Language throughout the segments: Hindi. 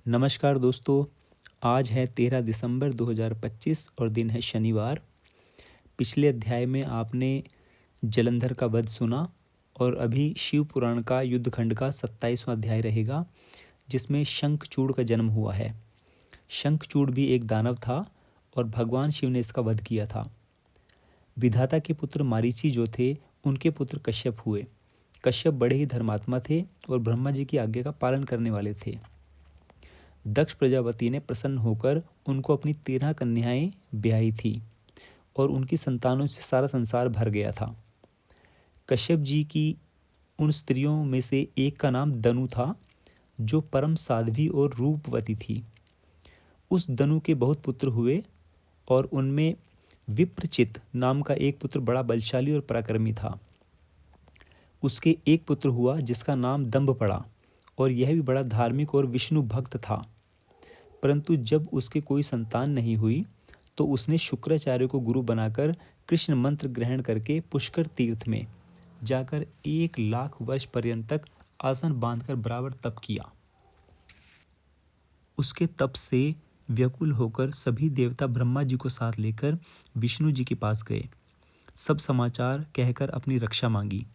नमस्कार दोस्तों। आज है 13 दिसंबर 2025 और दिन है शनिवार। पिछले अध्याय में आपने जलंधर का वध सुना और अभी शिव पुराण का युद्धखंड का 27वां अध्याय रहेगा, जिसमें शंखचूड़ का जन्म हुआ है। शंखचूड़ भी एक दानव था और भगवान शिव ने इसका वध किया था। विधाता के पुत्र मारीची जो थे, उनके पुत्र कश्यप हुए। कश्यप बड़े ही धर्मात्मा थे और ब्रह्मा जी की आज्ञा का पालन करने वाले थे। दक्ष प्रजापति ने प्रसन्न होकर उनको अपनी 13 कन्याएं ब्याही थी और उनकी संतानों से सारा संसार भर गया था। कश्यप जी की उन स्त्रियों में से एक का नाम दनु था, जो परम साध्वी और रूपवती थी। उस दनु के बहुत पुत्र हुए और उनमें विप्रचित नाम का एक पुत्र बड़ा बलशाली और पराक्रमी था। उसके एक पुत्र हुआ जिसका नाम दंभ पड़ा और यह भी बड़ा धार्मिक और विष्णु भक्त था। परंतु जब उसके कोई संतान नहीं हुई तो उसने शुक्राचार्य को गुरु बनाकर कृष्ण मंत्र ग्रहण करके पुष्कर तीर्थ में जाकर 1,00,000 वर्ष पर्यंत तक आसन बांधकर बराबर तप किया। उसके तप से व्याकुल होकर सभी देवता ब्रह्मा जी को साथ लेकर विष्णु जी के पास गए। सब समाचार कहकर अपनी रक्षा मांगी।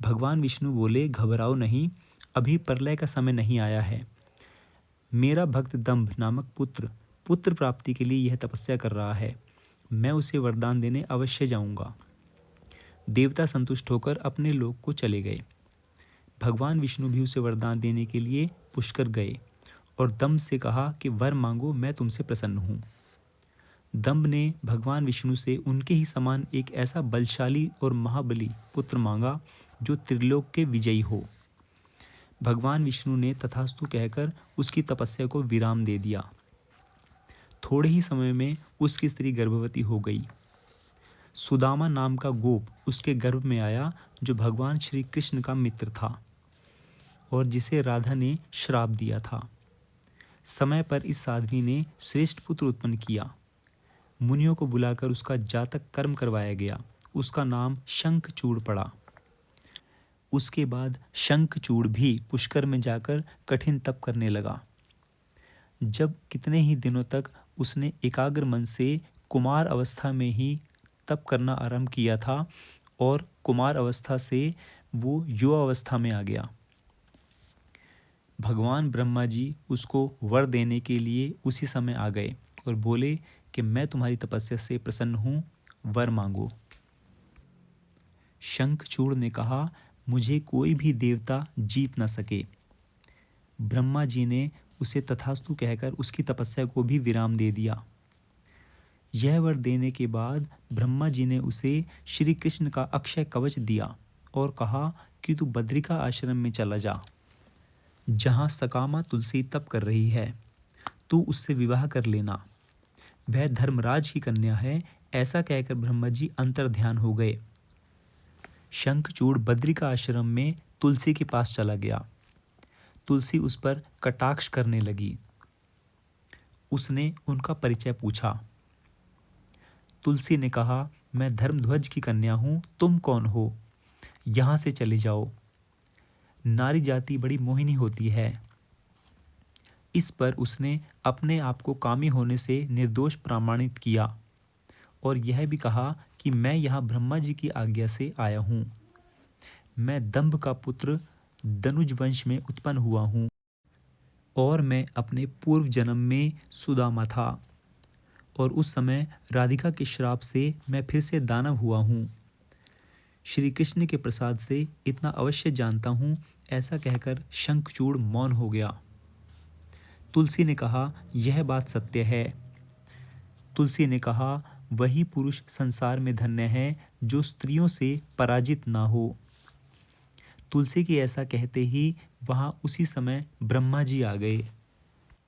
भगवान विष्णु बोले, घबराओ नहीं, अभी प्रलय का समय नहीं आया है। मेरा भक्त दंभ नामक पुत्र प्राप्ति के लिए यह तपस्या कर रहा है। मैं उसे वरदान देने अवश्य जाऊंगा। देवता संतुष्ट होकर अपने लोक को चले गए। भगवान विष्णु भी उसे वरदान देने के लिए पुष्कर गए और दंभ से कहा कि वर मांगो, मैं तुमसे प्रसन्न हूँ। दंभ ने भगवान विष्णु से उनके ही समान एक ऐसा बलशाली और महाबली पुत्र मांगा जो त्रिलोक के विजयी हो। भगवान विष्णु ने तथास्तु कहकर उसकी तपस्या को विराम दे दिया। थोड़े ही समय में उसकी स्त्री गर्भवती हो गई। सुदामा नाम का गोप उसके गर्भ में आया, जो भगवान श्री कृष्ण का मित्र था और जिसे राधा ने श्राप दिया था। समय पर इस साध्वी ने श्रेष्ठ पुत्र उत्पन्न किया। मुनियों को बुलाकर उसका जातक कर्म करवाया गया। उसका नाम शंखचूड़ पड़ा। उसके बाद शंखचूड़ भी पुष्कर में जाकर कठिन तप करने लगा। जब कितने ही दिनों तक उसने एकाग्र मन से कुमार अवस्था में ही तप करना आरंभ किया था और कुमार अवस्था से वो युवा अवस्था में आ गया। भगवान ब्रह्मा जी उसको वर देने के लिए उसी समय आ गए और बोले कि मैं तुम्हारी तपस्या से प्रसन्न हूँ, वर मांगो। शंखचूड़ ने कहा, मुझे कोई भी देवता जीत न सके। ब्रह्मा जी ने उसे तथास्तु कहकर उसकी तपस्या को भी विराम दे दिया। यह वर देने के बाद ब्रह्मा जी ने उसे श्री कृष्ण का अक्षय कवच दिया और कहा कि तू बद्रिका आश्रम में चला जा, जहाँ सकामा तुलसी तप कर रही है। तू उससे विवाह कर लेना, वह धर्मराज की कन्या है। ऐसा कहकर ब्रह्मा जी अंतर्ध्यान हो गए। शंखचूड़ बद्रिका आश्रम में तुलसी के पास चला गया। तुलसी उस पर कटाक्ष करने लगी। उसने उनका परिचय पूछा। तुलसी ने कहा, मैं धर्मध्वज की कन्या हूँ, तुम कौन हो? यहाँ से चले जाओ। नारी जाति बड़ी मोहिनी होती है। इस पर उसने अपने आप को कामी होने से निर्दोष प्रमाणित किया और यह भी कहा कि मैं यहाँ ब्रह्मा जी की आज्ञा से आया हूँ। मैं दंभ का पुत्र दनुज वंश में उत्पन्न हुआ हूँ और मैं अपने पूर्व जन्म में सुदामा था और उस समय राधिका के श्राप से मैं फिर से दानव हुआ हूँ। श्री कृष्ण के प्रसाद से इतना अवश्य जानता हूँ। ऐसा कहकर शंखचूड़ मौन हो गया। तुलसी ने कहा, यह बात सत्य है। तुलसी ने कहा, वही पुरुष संसार में धन्य है जो स्त्रियों से पराजित ना हो। तुलसी के ऐसा कहते ही वहाँ उसी समय ब्रह्मा जी आ गए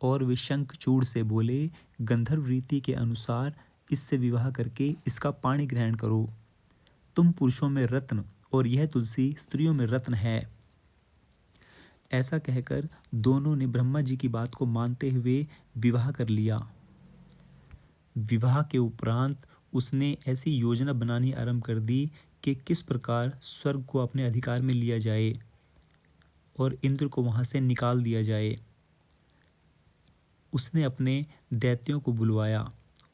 और वे शंखचूड़ से बोले, गंधर्व रीति के अनुसार इससे विवाह करके इसका पाणी ग्रहण करो। तुम पुरुषों में रत्न और यह तुलसी स्त्रियों में रत्न है। ऐसा कहकर दोनों ने ब्रह्मा जी की बात को मानते हुए विवाह कर लिया। विवाह के उपरांत उसने ऐसी योजना बनानी आरंभ कर दी कि किस प्रकार स्वर्ग को अपने अधिकार में लिया जाए और इंद्र को वहाँ से निकाल दिया जाए। उसने अपने दैत्यों को बुलवाया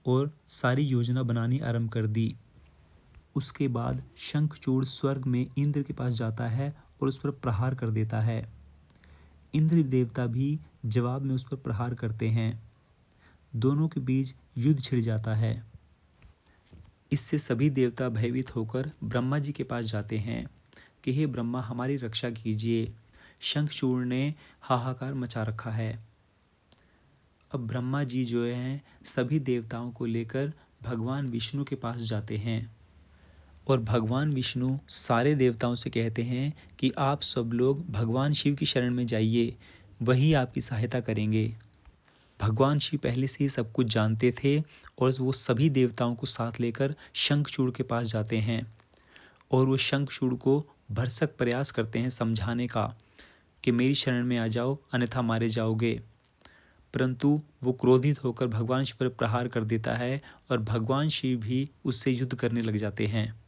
और सारी योजना बनानी आरंभ कर दी। उसके बाद शंखचूड़ स्वर्ग में इंद्र के पास जाता है और उस पर प्रहार कर देता है। इंद्र देवता भी जवाब में उस पर प्रहार करते हैं। दोनों के बीच युद्ध छिड़ जाता है। इससे सभी देवता भयभीत होकर ब्रह्मा जी के पास जाते हैं कि हे ब्रह्मा, हमारी रक्षा कीजिए, शंखचूड़ ने हाहाकार मचा रखा है। अब ब्रह्मा जी जो हैं सभी देवताओं को लेकर भगवान विष्णु के पास जाते हैं और भगवान विष्णु सारे देवताओं से कहते हैं कि आप सब लोग भगवान शिव की शरण में जाइए, वही आपकी सहायता करेंगे। भगवान शिव पहले से ही सब कुछ जानते थे और वो सभी देवताओं को साथ लेकर शंखचूड़ के पास जाते हैं और वो शंखचूड़ को भरसक प्रयास करते हैं समझाने का कि मेरी शरण में आ जाओ, अन्यथा मारे जाओगे। परंतु वो क्रोधित होकर भगवान शिव पर प्रहार कर देता है और भगवान शिव भी उससे युद्ध करने लग जाते हैं।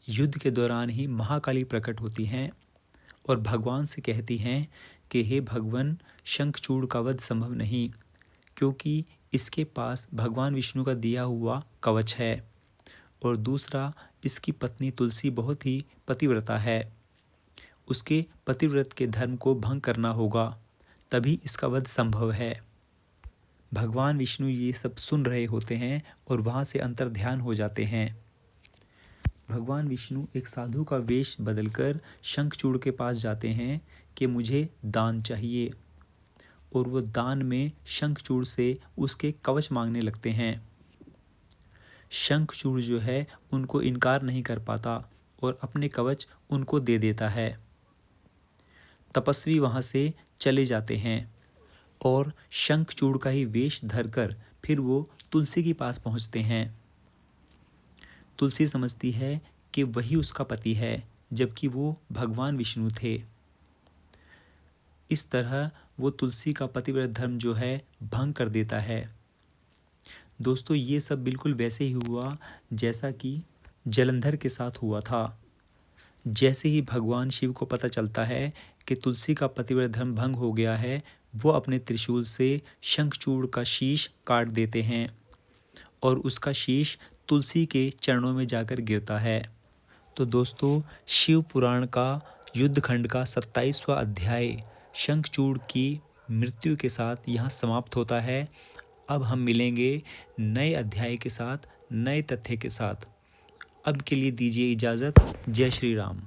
युद्ध के दौरान ही महाकाली प्रकट होती हैं और भगवान से कहती हैं कि हे भगवान, शंखचूड़ का वध संभव नहीं, क्योंकि इसके पास भगवान विष्णु का दिया हुआ कवच है और दूसरा, इसकी पत्नी तुलसी बहुत ही पतिव्रता है। उसके पतिव्रत के धर्म को भंग करना होगा, तभी इसका वध संभव है। भगवान विष्णु ये सब सुन रहे होते हैं और वहाँ से अंतर्ध्यान हो जाते हैं। भगवान विष्णु एक साधु का वेश बदलकर शंखचूड़ के पास जाते हैं कि मुझे दान चाहिए, और वो दान में शंखचूड़ से उसके कवच मांगने लगते हैं। शंखचूड़ जो है उनको इनकार नहीं कर पाता और अपने कवच उनको दे देता है। तपस्वी वहाँ से चले जाते हैं और शंखचूड़ का ही वेश धरकर फिर वो तुलसी के पास पहुँचते हैं। तुलसी समझती है कि वही उसका पति है, जबकि वो भगवान विष्णु थे। इस तरह वो तुलसी का पतिव्रत धर्म जो है भंग कर देता है। दोस्तों, ये सब बिल्कुल वैसे ही हुआ जैसा कि जलंधर के साथ हुआ था। जैसे ही भगवान शिव को पता चलता है कि तुलसी का पतिव्रत धर्म भंग हो गया है, वो अपने त्रिशूल से शंखचूड़ का शीश काट देते हैं और उसका शीश तुलसी के चरणों में जाकर गिरता है। तो दोस्तों, शिव पुराण का युद्धखंड का 27वां अध्याय शंखचूड़ की मृत्यु के साथ यहाँ समाप्त होता है। अब हम मिलेंगे नए अध्याय के साथ, नए तथ्य के साथ। अब के लिए दीजिए इजाज़त। जय श्री राम।